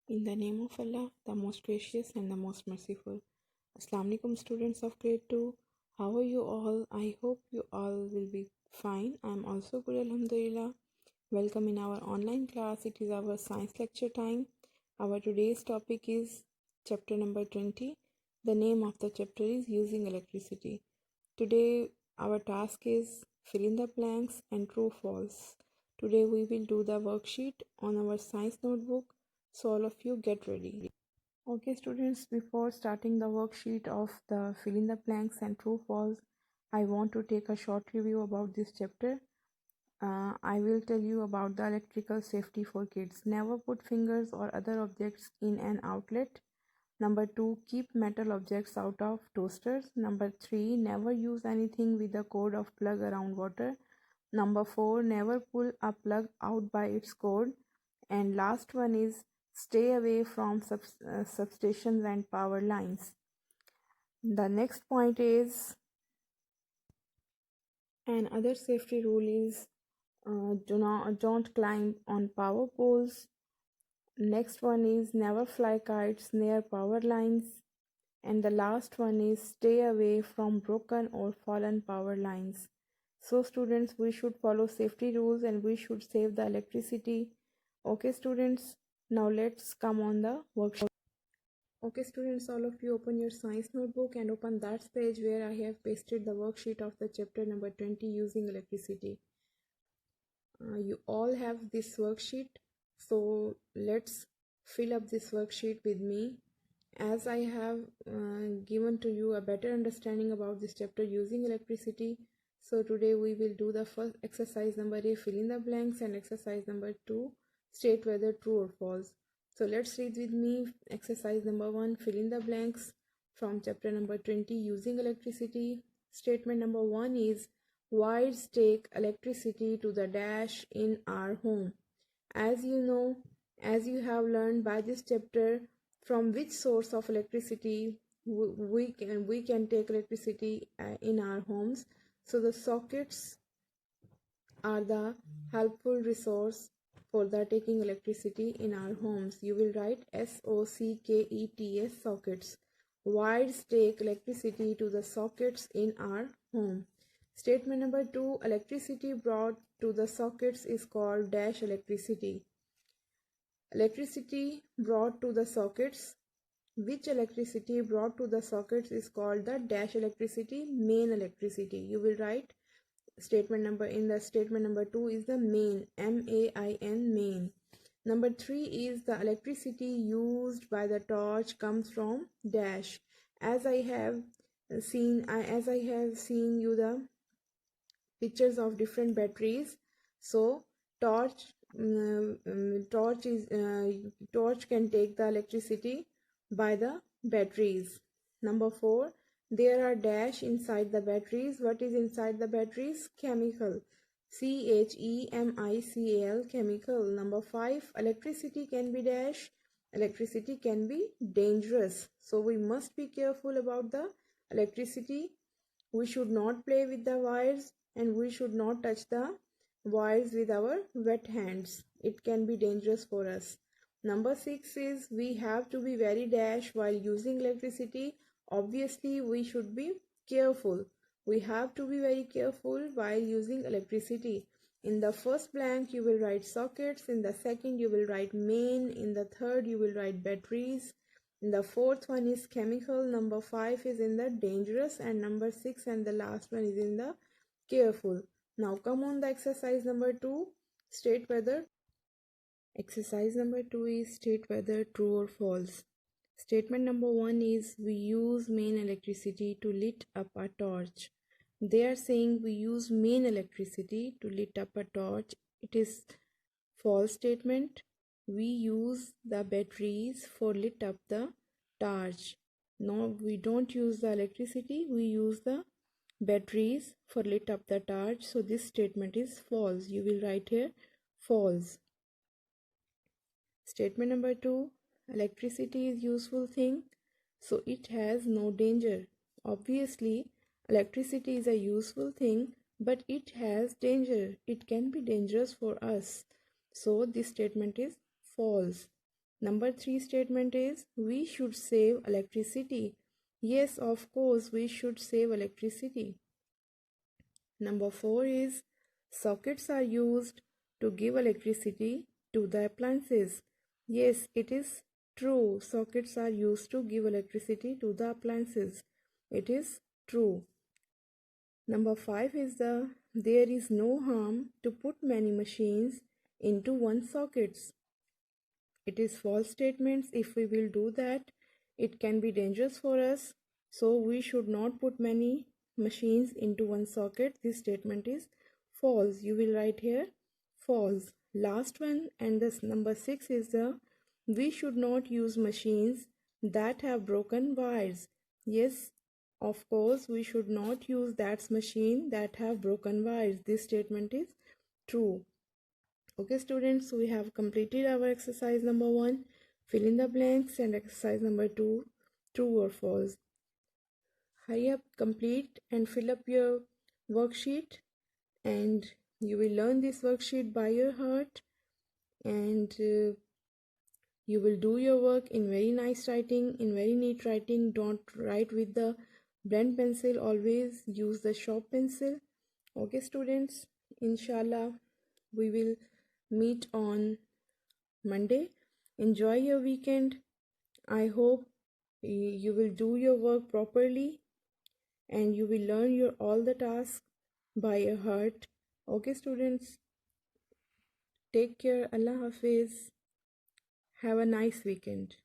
In the name of Allah, the most gracious and the most merciful. Assalamu alaikum, students of grade 2. How are you all? I hope you all will be fine. I am also good, alhamdulillah. Welcome in our online class. It is our science lecture time. Our today's topic is chapter number 20. The name of the chapter is Using Electricity. Today our task is fill in the blanks and true false. Today we will do the worksheet on our science notebook, so all of you get ready. Okay students, before starting the worksheet of the fill in the blanks and true false, I want to take a short review about this chapter. I will tell you about the electrical safety for kids. Never put fingers or other objects in an outlet. Number 2, keep metal objects out of toasters. Number 3, never use anything with the cord of plug around water. Number 4, never pull a plug out by its cord. And last one is stay away from substations and power lines. The next point is another safety rule is don't climb on power poles. Next one is never fly kites near power lines. And the last one is stay away from broken or fallen power lines. So students, we should follow safety rules and we should save the electricity. Okay students, now let's come on the workshop. Okay students, all of you open your science notebook and open that page where I have pasted the worksheet of the chapter number 20, Using Electricity. You all have this worksheet, so let's fill up this worksheet with me. As I have given to you a better understanding about this chapter, Using Electricity, so today we will do the first exercise number A, fill in the blanks, and exercise number 2, state whether true or false. So let's read with me exercise number 1, fill in the blanks, from chapter number 20, Using Electricity. Statement number 1 is wires take electricity to the dash in our home. As you know, as you have learned by this chapter, from which source of electricity we can take electricity in our homes. So the sockets are the helpful resource for the taking electricity in our homes. You will write SOCKETS, sockets. Wires take electricity to the sockets in our home. Statement number 2, electricity brought to the sockets is called dash electricity. Electricity brought to the sockets. Which electricity brought to the sockets is called the dash electricity, main electricity. You will write statement number 2 is the main, MAIN, main. Number 3 is the electricity used by the torch comes from dash. As I have seen you the pictures of different batteries. So torch can take the electricity by the batteries. Number 4, there are dash inside the batteries. What is inside the batteries? Chemical. CHEMICAL, chemical. Number 5, electricity can be dash. Electricity can be dangerous. So we must be careful about the electricity. We should not play with the wires and we should not touch the wires with our wet hands. It can be dangerous for us. Number 6 is we have to be very dash while using electricity. Obviously, we should be careful. We have to be very careful while using electricity. In the first blank, you will write sockets. In the second, you will write main. In the third, you will write batteries. In the fourth one is chemical. Number 5 is in the dangerous, and number 6 and the last one is in the careful. Now come on the exercise number 2, state whether. Exercise number 2 is state whether true or false. Statement number 1 is we use main electricity to lit up a torch. They are saying we use main electricity to lit up a torch. It is false statement. We use the batteries for lit up the torch. No, we don't use the electricity, we use the batteries for lit up the torch. So this statement is false. You will write here false. Statement number 2, electricity is useful thing, so it has no danger. Obviously, electricity is a useful thing, but it has danger. It can be dangerous for us. So this statement is false. Number 3 statement is we should save electricity. Yes, of course, we should save electricity. Number 4 is sockets are used to give electricity to the appliances. Yes, it is true. Sockets are used to give electricity to the appliances. It is true. Number 5 is there is no harm to put many machines into one sockets. It is false statements. If we will do that, it can be dangerous for us. So we should not put many machines into one socket. This statement is false. You will write here false. Last one, and this number 6 is we should not use machines that have broken wires. Yes, of course, we should not use that machine that have broken wires. This statement is true. Okay, students, we have completed our exercise number 1. Fill in the blanks, and exercise number 2, true or false. Hurry up, complete and fill up your worksheet, and you will learn this worksheet by your heart, and you will do your work in very nice writing, in very neat writing. Don't write with the blend pencil, always use the sharp pencil. Okay, students, inshallah, we will meet on Monday. Enjoy your weekend. I hope you will do your work properly, and you will learn your all the tasks by your heart. Okay, students, take care. Allah Hafiz. Have a nice weekend.